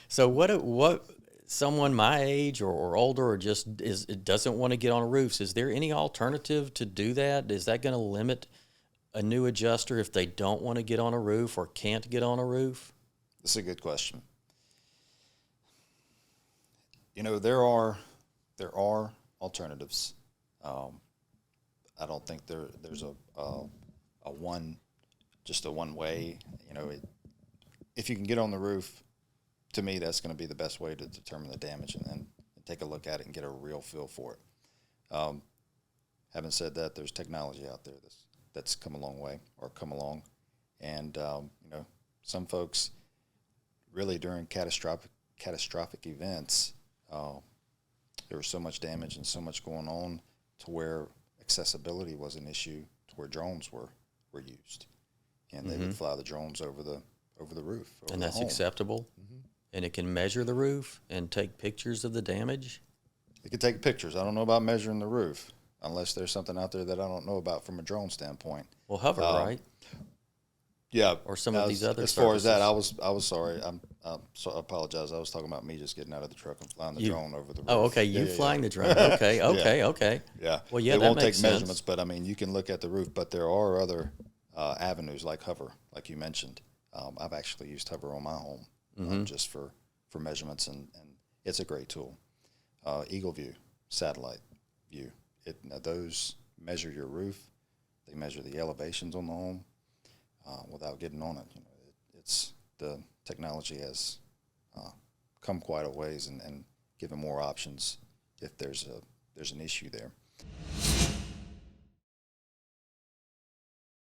So what someone my age or older or just doesn't want to get on roofs, is there any alternative to do that? Is that going to limit a new adjuster if they don't want to get on a roof or can't get on a roof? That's a good question. You know, there are alternatives. Um, I don't think there's a one just a one way. You know, if you can get on the roof, to me, that's going to be the best way to determine the damage and then take a look at it and get a real feel for it. Having said that, there's technology out there that's come a long way or come along, and you know, some folks really during catastrophic events, uh, there was so much damage and so much going on to where accessibility was an issue to where drones were used, and they would fly the drones over the roof over And the that's home. acceptable? And it can measure the roof and take pictures of the damage? It could take pictures. I don't know about measuring the roof unless there's something out there that I don't know about from a drone standpoint. Well, hover, right? Yeah, Or some of these other as far as that, services. I was sorry. I apologize. I was talking about me just getting out of the truck and flying the You- drone over the roof. Oh, okay. Yeah, You yeah, flying yeah. the drone. Okay, okay, okay. Yeah. Well, yeah, They that won't makes take sense. measurements, but I mean, you can look at the roof. But there are other avenues like hover, like you mentioned. I've actually used hover on my home just for measurements, and it's a great tool. Eagle View, satellite view. Now those measure your roof. They measure the elevations on the home without getting on it. You know, it's the technology has come quite a ways and given more options if there's an issue there.